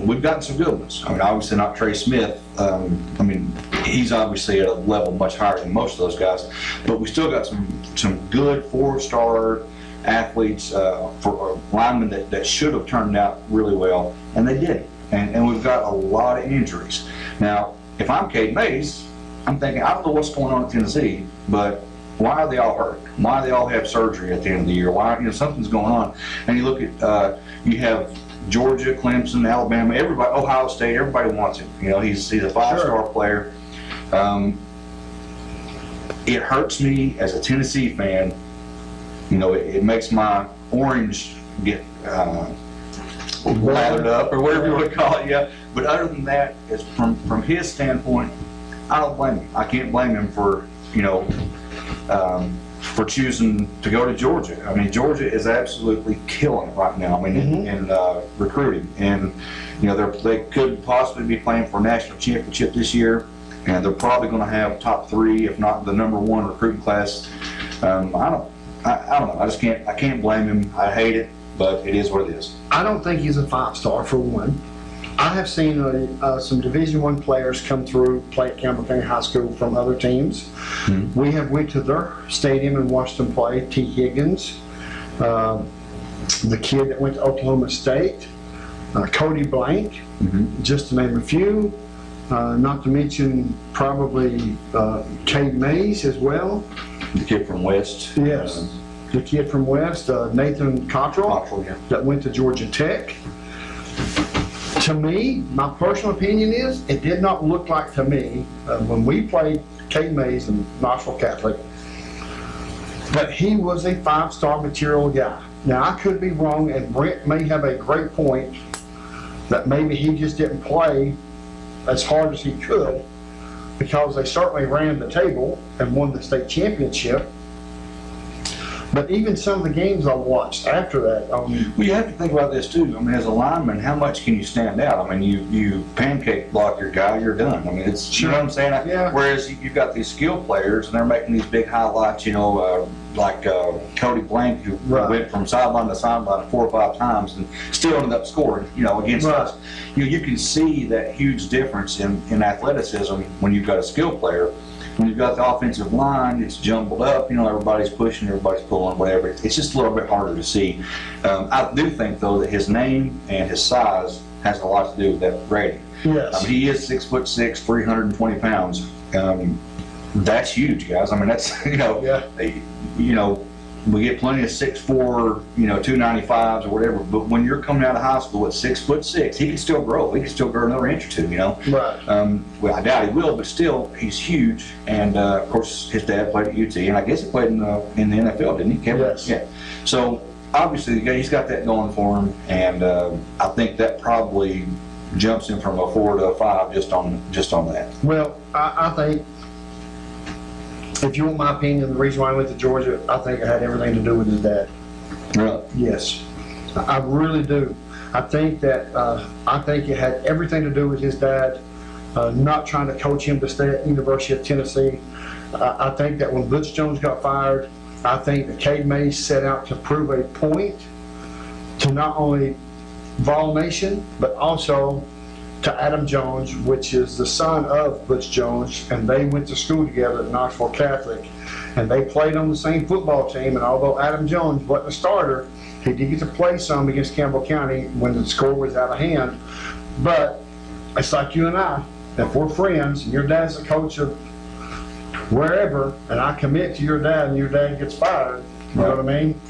We've gotten some good ones. I mean, obviously not Trey Smith. I mean, he's obviously at a level much higher than most of those guys. But we still got some good 4-star athletes, for linemen that should have turned out really well, and they didn't. And we've got a lot of injuries. Now, if I'm Cade Mays, I'm thinking, I don't know what's going on at Tennessee, but why are they all hurt? Why do they all have surgery at the end of the year? Why, something's going on. And you look at, you have Georgia, Clemson, Alabama, everybody, Ohio State, everybody wants him. He's a 5-star player. It hurts me as a Tennessee fan. It makes my orange get lathered up, or whatever you want to call it. Yeah. But other than that, it's from his standpoint, I don't blame him. I can't blame him for choosing to go to Georgia. I mean, Georgia is absolutely killing it right now. I mean, in recruiting, and they could possibly be playing for a national championship this year, and they're probably going to have top 3, if not the #1 recruiting class. I don't know. I can't blame him. I hate it, but it is what it is. I don't think he's a 5-star for one. I have seen some Division I players come through, play at Campbell County High School from other teams. Mm-hmm. We have went to their stadium and watched them play. T. Higgins, the kid that went to Oklahoma State, Cody Blank, just to name a few. Not to mention probably Cade Mays as well. The kid from West. Yes, the kid from West, Nathan Cottrell, that went to Georgia Tech. To me, my personal opinion is, it did not look like to me, when we played Cade Mays in Knoxville Catholic, that he was a 5-star material guy. Now, I could be wrong, and Brent may have a great point that maybe he just didn't play as hard as he could, because they certainly ran the table and won the state championship. But even some of the games I watched after that, well, you have to think about this too. I mean, as a lineman, how much can you stand out? I mean, you pancake block your guy, you're done. I mean, it's, you know what I'm saying? Yeah. Whereas you've got these skill players, and they're making these big highlights, like Cody Blank, who went from sideline to sideline 4 or 5 times and still ended up scoring, against us. You can see that huge difference in athleticism when you've got a skill player. When you've got the offensive line, it's jumbled up, everybody's pushing, everybody's pulling, whatever. It's just a little bit harder to see. I do think, though, that his name and his size has a lot to do with that rating. Yes. I mean, he is 6'6", 320 pounds. That's huge, guys. I mean, that's, we get plenty of 6'4", 295s or whatever, but when you're coming out of high school at 6'6", he can still grow. He can still grow another inch or 2, Right. Well, I doubt he will, but still, he's huge. And, of course, his dad played at UT, and I guess he played in the NFL, didn't he? Yes. Yeah. So, obviously, he's got that going for him, and I think that probably jumps him from a 4 to a 5 just on that. Well, I think, if you want my opinion, the reason why I went to Georgia, I think it had everything to do with his dad. Really? Yes, I really do. I think that it had everything to do with his dad, not trying to coach him to stay at University of Tennessee. I think that when Butch Jones got fired, I think that Cade Mays set out to prove a point to not only Vol Nation, but also to Adam Jones, which is the son of Butch Jones, and they went to school together at Knoxville Catholic, and they played on the same football team. And although Adam Jones wasn't a starter, he did get to play some against Campbell County when the score was out of hand. But it's like you and I, if we're friends and your dad's the coach of wherever, and I commit to your dad and your dad gets fired, you know what I mean?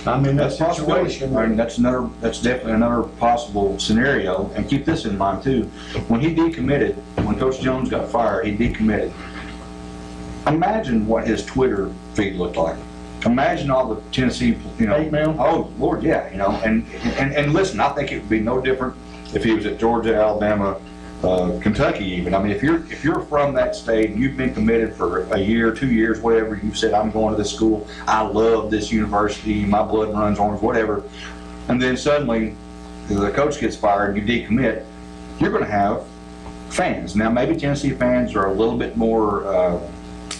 I'm in that situation. I mean, that's definitely another possible scenario. And keep this in mind too. When he decommitted, when Coach Jones got fired, he decommitted. Imagine what his Twitter feed looked like. Imagine all the Tennessee, Hate mail? Oh Lord, yeah, and listen, I think it would be no different if he was at Georgia, Alabama, Kentucky even. I mean, if you're from that state and you've been committed for a year, 2 years, whatever, you've said, I'm going to this school, I love this university, my blood runs orange, whatever, and then suddenly the coach gets fired and you decommit, you're going to have fans. Now, maybe Tennessee fans are a little bit more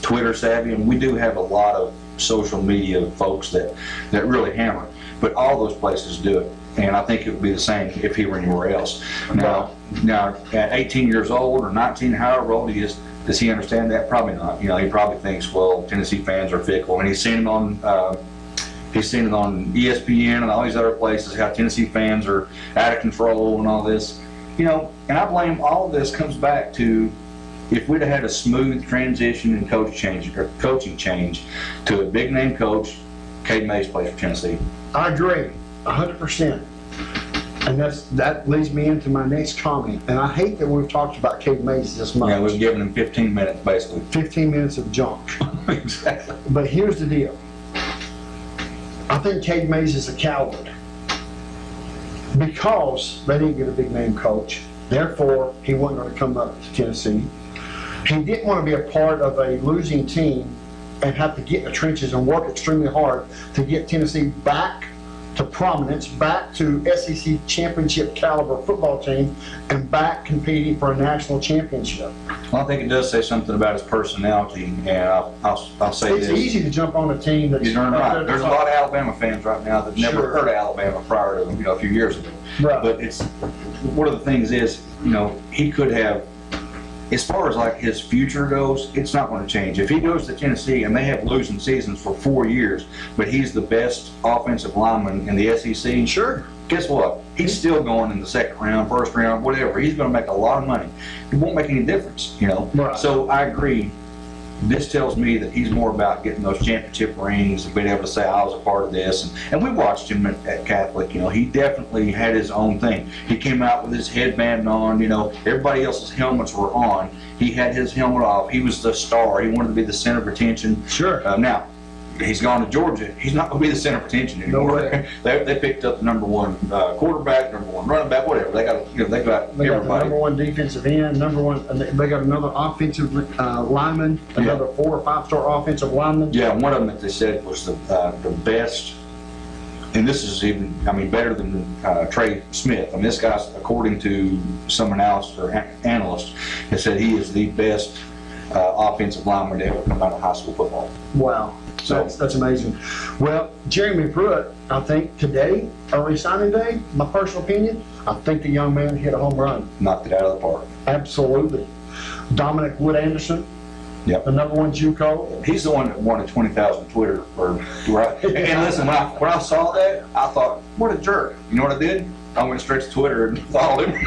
Twitter savvy, and we do have a lot of social media folks that really hammer it. But all those places do it, and I think it would be the same if he were anywhere else. Now at 18 years old or 19, however old he is, does he understand that? Probably not. You know, he probably thinks, well, Tennessee fans are fickle, and he's seen it on ESPN and all these other places how Tennessee fans are out of control and all this. You know, and I blame all of this comes back to if we'd have had a smooth transition and coaching change to a big name coach. Cade Mays plays for Tennessee. I agree, 100%. And that leads me into my next comment. And I hate that we've talked about Cade Mays this much. Yeah, we've given him 15 minutes, basically. 15 minutes of junk. Exactly. But here's the deal. I think Cade Mays is a coward because they didn't get a big name coach. Therefore, he wasn't going to come up to Tennessee. He didn't want to be a part of a losing team and have to get in the trenches and work extremely hard to get Tennessee back to prominence, back to SEC championship caliber football team, and back competing for a national championship. Well, I think it does say something about his personality, and I'll say It's this. easy to jump on a team that's You're darn up right. there at the There's a top. lot of Alabama fans right now that never Sure. heard of Alabama prior to a few years ago. Right. But it's one of the things is, he could have, as far as like his future goes, it's not going to change. If he goes to Tennessee and they have losing seasons for 4 years, but he's the best offensive lineman in the SEC, Sure. guess what? He's still going in the second round, first round, whatever. He's going to make a lot of money. It won't make any difference, Right. So I agree. This tells me that he's more about getting those championship rings and being able to say, I was a part of this. And we watched him at Catholic. He definitely had his own thing. He came out with his headband on. Everybody else's helmets were on. He had his helmet off. He was the star. He wanted to be the center of attention. Sure. Now, he's gone to Georgia. He's not going to be the center of attention anymore. No way. They picked up the number one quarterback, number one running back, whatever. They got They got the everybody. number one defensive end, they got another offensive lineman, another 4 or 5 star offensive lineman. Yeah, one of them that they said was the best, and this is even, better than Trey Smith. This guy's, according to some analyst, has said he is the best offensive lineman to ever come out of high school football. Wow. So- That's amazing. Well, Jeremy Pruitt, I think today, early signing day, my personal opinion, I think the young man hit a home run. Knocked it out of the park. Absolutely. Dominic Wood Anderson, Yep. the number one JUCO. He's the one that wanted 20,000 Twitter right. And listen, when I saw that, I thought, what a jerk. You know what I did? I went straight to Twitter and followed him.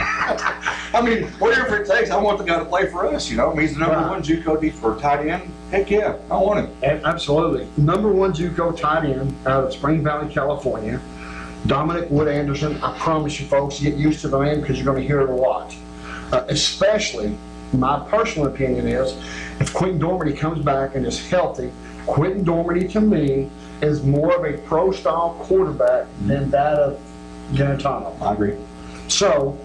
Whatever it takes, I want the guy to play for us. He's the number Right. one JUCO D for tight end. Heck yeah, I want him. Absolutely. Number one JUCO tight end out of Spring Valley, California. Dominic Wood Anderson. I promise you folks, get used to the name because you're going to hear it a lot. Especially, my personal opinion is, if Quentin Dormady comes back and is healthy, Quentin Dormady to me is more of a pro-style quarterback than that of Genitano. I agree. So,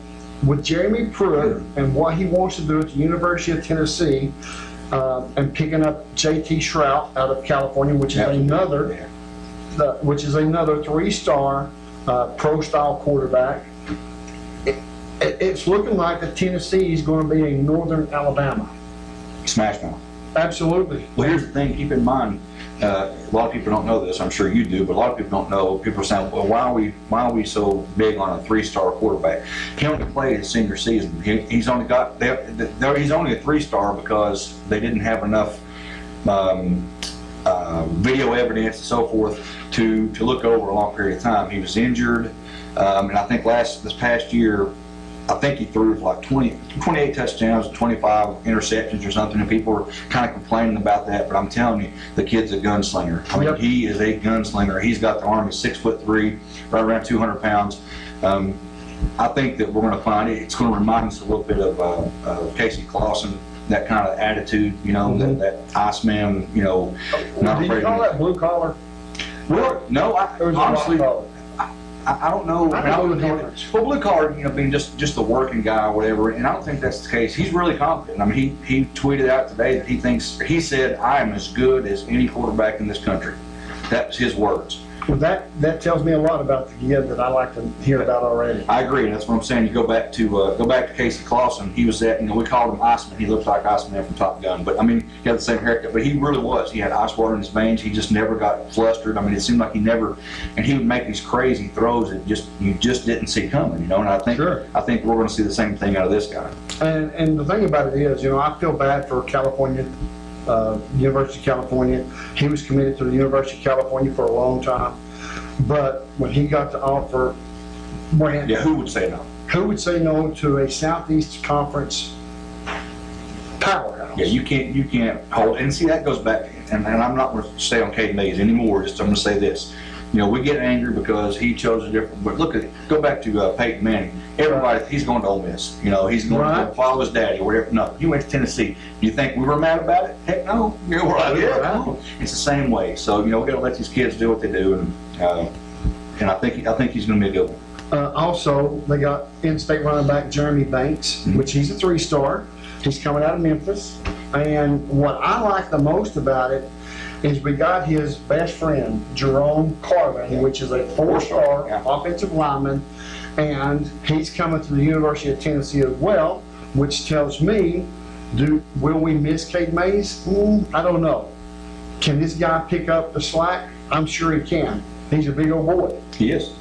with Jeremy Pruitt and what he wants to do at the University of Tennessee, and picking up J.T. Shrout out of California, which is another 3-star pro-style quarterback, it's looking like that Tennessee is going to be a Northern Alabama. Smash mouth. Absolutely. Well, here's the thing. Keep in mind, a lot of people don't know this. I'm sure you do, but a lot of people don't know. People are saying, "Well, why are we so big on a 3-star quarterback?" He only played his senior season. He's only got he's only a 3-star because they didn't have enough video evidence and so forth to look over a long period of time. He was injured, and I think this past year, I think he threw like 28 touchdowns and 25 interceptions or something, and people were kind of complaining about that. But I'm telling you, the kid's a gunslinger. Yep. He is a gunslinger. He's got the arm. He's 6'3", right around 200 pounds. I think that we're going to find it. It's going to remind us a little bit of Casey Clausen, that kind of attitude, that Iceman, not Do you afraid call of that blue collar? Well, no, Or is it honestly, white collar? I don't know. I don't know the difference. Well, blue collar, being just the working guy or whatever, and I don't think that's the case. He's really confident. he tweeted out today that he said, "I am as good as any quarterback in this country." That was his words. Well, that tells me a lot about the kid that I like to hear about already. I agree. That's what I'm saying. You go back to Casey Clausen. He was that, we called him Iceman. He looks like Iceman from Top Gun. But I mean, he had the same haircut. But he really was. He had ice water in his veins. He just never got flustered. I mean, it seemed like he never. And he would make these crazy throws that you just didn't see coming. And I think I think we're going to see the same thing out of this guy. And the thing about it is, I feel bad for California. University of California. He was committed to the University of California for a long time. But when he got the offer, Brant, who would say no? Who would say no to a Southeast Conference powerhouse? Yeah, you can't hold. And see, that goes back. And I'm not going to stay on Cade Mays anymore. Just I'm going to say this. We get angry because he chose a different. But go back to Peyton Manning. Everybody, he's going to Ole Miss. He's going to follow his daddy or whatever. No, he went to Tennessee. Do you think we were mad about it? Heck no. We're like, no. It's the same way. So we got to let these kids do what they do, and I think he's going to be a good one. Also, they got in-state running back Jeremy Banks, which he's a 3-star. He's coming out of Memphis, and what I like the most about it is we got his best friend, Jerome Carlin, which is a 4-star offensive lineman, and he's coming to the University of Tennessee as well, which tells me, will we miss Cade Mays? I don't know. Can this guy pick up the slack? I'm sure he can. He's a big old boy. He is.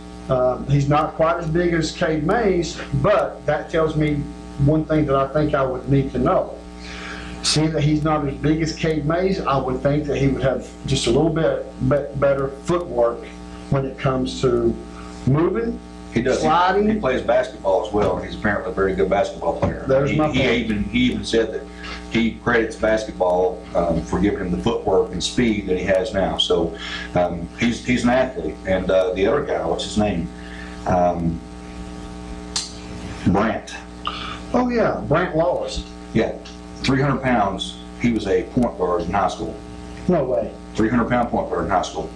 He's not quite as big as Cade Mays, but that tells me one thing that I think I would need to know. Seeing that he's not as big as Cade Mays, I would think that he would have just a little bit better footwork when it comes to moving, he does. sliding. He plays basketball as well, and he's apparently a very good basketball player. He even said that he credits basketball for giving him the footwork and speed that he has now. So he's an athlete. And the other guy, what's his name? Brant. Oh yeah, Brant Lawless. Yeah. 300 pounds, he was a point guard in high school. No way. 300-pound point guard in high school.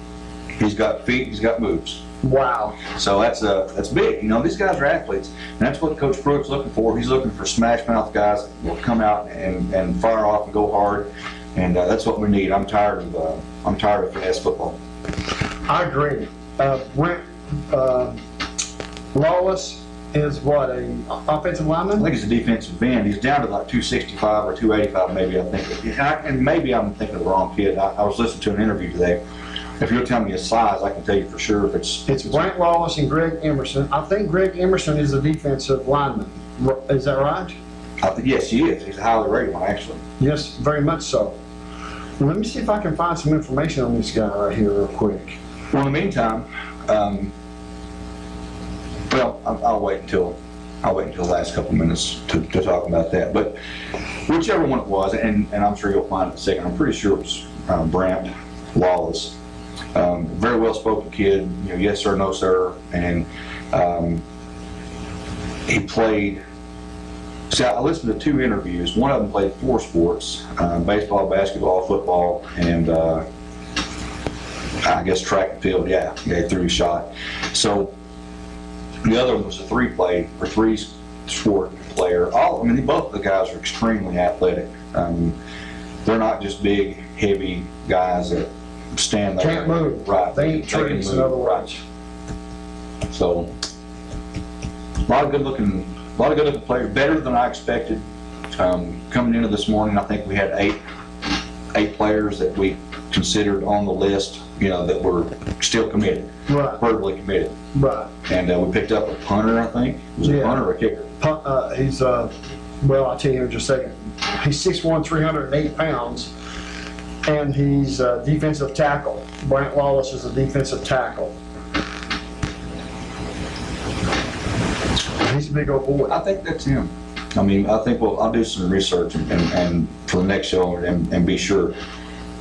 He's got feet, he's got moves. Wow. So that's big. These guys are athletes, and that's what Coach Pruitt's looking for. He's looking for smash mouth guys that will come out and fire off and go hard, and that's what we need. I'm tired of finesse football. I agree. Brent Lawless is what, a offensive lineman? I think he's a defensive end. He's down to like 265 or 285 maybe, I think. And maybe I'm thinking of the wrong kid. I was listening to an interview today. If you'll tell me his size, I can tell you for sure if it's Brant Lawless and Greg Emerson. I think Greg Emerson is a defensive lineman. Is that right? Yes, he is. He's a highly rated one, actually. Yes, very much so. Let me see if I can find some information on this guy right here real quick. Well, in the meantime, I'll wait until the last couple minutes to talk about that. But whichever one it was, and I'm sure you'll find it in a second. I'm pretty sure it was Brant Lawless. Very well-spoken kid. Yes sir, no sir, and he played. See, I listened to 2 interviews. One of them played 4 sports: baseball, basketball, football, and I guess track and field. Yeah, he threw his shot. So. The other one was a 3-sport player. Both of the guys are extremely athletic. They're not just big, heavy guys that stand there. Can't move. Right. They ain't trees, in other words. So, a lot of good looking players. Better than I expected. Coming into this morning, I think we had 8 players that we considered on the list, that were still committed. Right. Verbally committed. Right. And we picked up a punter, I think. Was it a punter or a kicker? He's, I'll tell you in just a second. He's 6'1", 308 pounds, and he's a defensive tackle. Brant Lawless is a defensive tackle. He's a big old boy. I think that's him. I think I'll do some research and for the next show and be sure.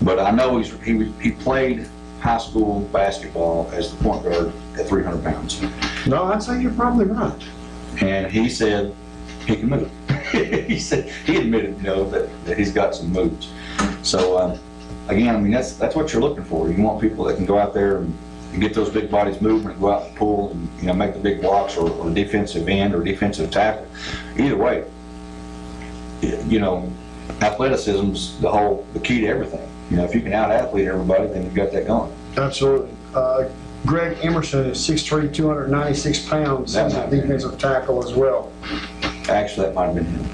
But I know he played high school basketball as the point guard at 300 pounds. No, I'd say you're probably right. And he said he can move. he admitted, that he's got some moves. So again, that's what you're looking for. You want people that can go out there and get those big bodies moving and go out and pull and make the big blocks or defensive end or defensive tackle. Either way, athleticism's the key to everything. If you can out-athlete everybody, then you've got that going. Absolutely. Greg Emerson is 6'3", 296 pounds. That He's a might be. defensive tackle as well. Actually, that might have been him,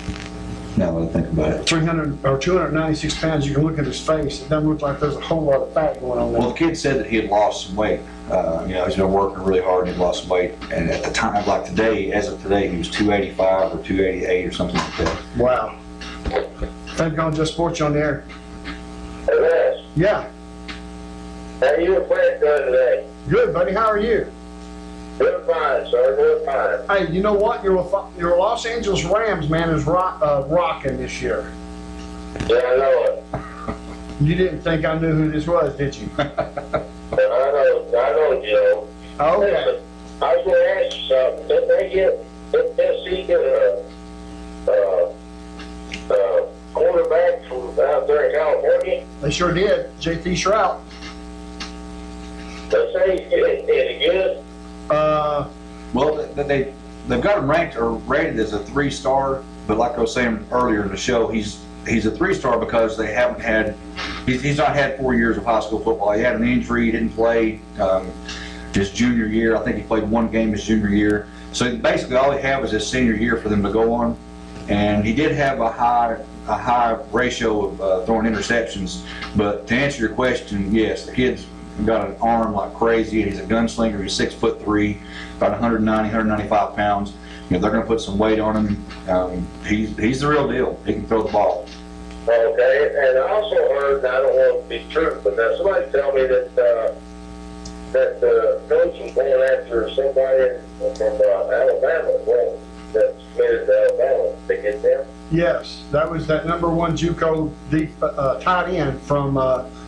now that I think about it. 296 pounds, you can look at his face. It doesn't look like there's a whole lot of fat going on there. Well, the kid said that he had lost some weight. He's been working really hard and he lost some weight. And at the time, like today, as of today, he was 285 or 288 or something like that. Wow. Thank God Just Sports you on the air. Hey, Wes, Yeah, how you and Fred doing today? good, buddy. How are you? Doing fine, sir, doing fine. Hey, you know what? Your Los Angeles Rams, man, is rocking this year. Yeah, I know it. You didn't think I knew who this was, did you? I know, Joe. Okay. Listen, I was gonna ask you something. Did Tennessee get a quarterback from out there in California? They sure did. J.T. Shrout. They say he's good. Well, they've got him ranked or rated as a 3-star, but like I was saying earlier in the show, he's a 3-star because they haven't had, he's not had 4 years of high school football. He had an injury, he didn't play his junior year. I think he played one game his junior year. So basically all he had was his senior year for them to go on. And he did have a high ratio of throwing interceptions. But to answer your question, yes, the kid's got an arm like crazy. He's a gunslinger. He's 6'3", about 190, 195 pounds. They're going to put some weight on him. He's the real deal. He can throw the ball. Okay, and I also heard, and I don't want it to be true, but now somebody tell me that the coach was going after somebody from Alabama, well, that's committed to Alabama to get them. Yes, that was that number one JUCO tight end from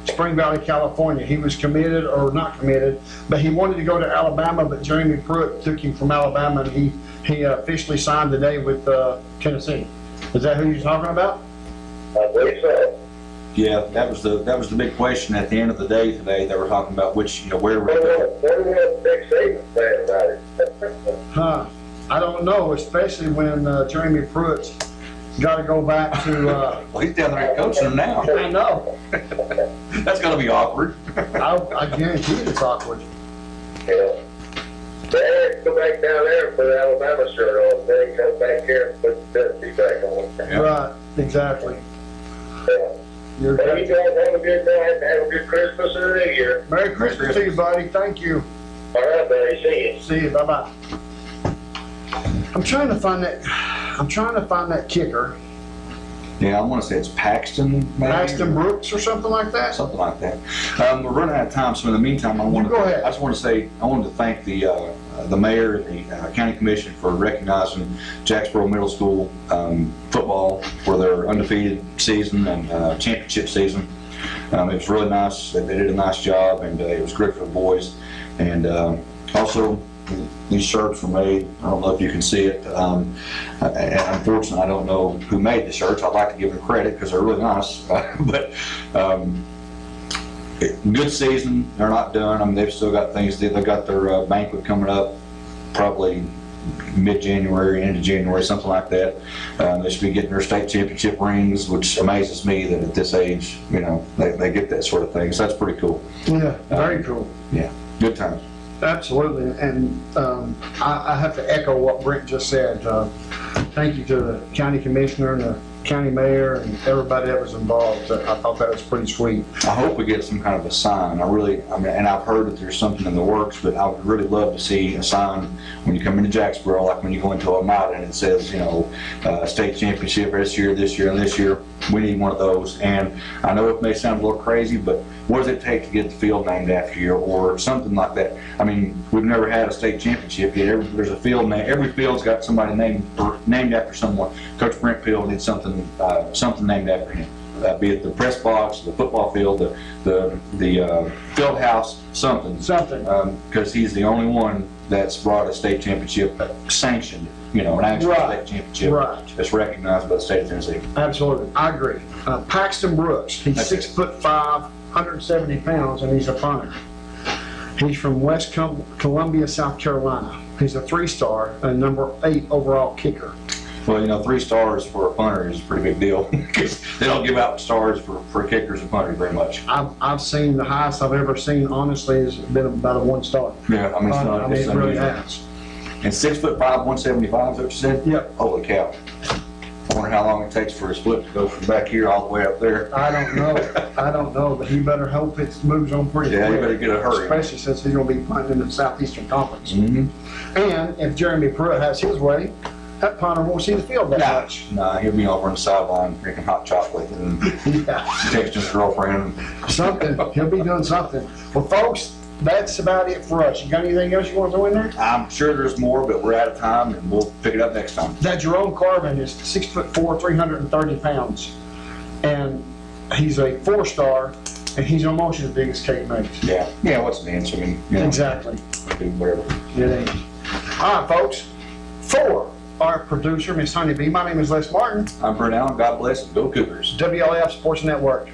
Spring Valley, California. He was committed or not committed, but he wanted to go to Alabama, but Jeremy Pruitt took him from Alabama, and he officially signed today with Tennessee. Is that who you're talking about? I believe so. Yeah, that was the big question at the end of the day today. They were talking about where we're What was Nick Saban saying about it? Huh. I don't know, especially when Jeremy Pruitt's got to go back to. Well, he's down there coaching them now. I know. That's going to be awkward. I guarantee it's awkward. Yeah. They had to go back down there and put an Alabama shirt on, then he come back here and put the Tennessee back on. Yeah. Right, exactly. Yeah. You're Well, you right. guys have a good night, have a good Christmas and a New Year. Merry Christmas to you, buddy. Thank you. All right, buddy, see you. See you. Bye bye. I'm trying to find that kicker, Yeah, I want to say it's Paxton, maybe. Paxton Brooks or something like that. Something like that. We're running out of time, so in the meantime, I wanted to thank the mayor and the county commission for recognizing Jacksboro Middle School football for their undefeated season and championship season. It was really nice. They did a nice job, and it was great for the boys. And also, these shirts were made. I don't know if you can see it. And unfortunately, I don't know who made the shirts. I'd like to give them credit because they're really nice. But good season. They're not done. I mean, they've still got things. They've got their banquet coming up, probably mid-January, end of January, something like that. They should be getting their state championship rings, which amazes me that at this age, they get that sort of thing. So that's pretty cool. Yeah, very cool. Yeah, good times. Absolutely, and I have to echo what Brent just said. Thank you to the county commissioner and the county mayor and everybody that was involved. I thought that was pretty sweet. I hope we get some kind of a sign. And I've heard that there's something in the works, but I would really love to see a sign when you come into Jacksboro, like when you go into Almada and it says, state championship this year, and this year. We need one of those. And I know it may sound a little crazy, but what does it take to get the field named after you or something like that? I mean, we've never had a state championship yet. There's a field name. Every field's got somebody named after someone. Coach Brent Field did something named after him. Be it the press box, the football field, the field house, something. Because he's the only one that's brought a state championship sanctioned, an actual state championship that's recognized by the state of Tennessee. Absolutely, I agree. Paxton Brooks, he's 6'5", 170 pounds, and he's a punter. He's from West Columbia, South Carolina. He's a 3-star and number 8 overall kicker. Well, 3 stars for a punter is a pretty big deal because they don't give out stars for kickers and punters very much. I've seen the highest I've ever seen, honestly, has been about a 1 star. Yeah, I mean, it's not. It really unusual. has. And 6'5", 175 is what you said? Yep. Holy cow. I wonder how long it takes for a split to go from back here all the way up there. I don't know, but you better hope it moves on pretty quick. Yeah, you better get a hurry. Especially since he's gonna be punting in the Southeastern Conference. Mm-hmm. And if Jeremy Pruitt has his way, that punter won't see the field that much. Nah, he'll be over on the sideline drinking hot chocolate and Yeah, texting his girlfriend. something, he'll be doing something. Well, folks, that's about it for us. You got anything else you want to throw in there? I'm sure there's more, but we're out of time and we'll pick it up next time. That Jerome Carvin is 6'4", 330 pounds. And he's a 4-star, and he's almost as big as Kate Mays. Yeah. Yeah, what's the answer? I mean, Exactly. do whatever. It ain't. All right, folks. For our producer, Miss Honeybee, my name is Les Martin, I'm Brent Allen. God bless and go Cougars. WLF Sports Network.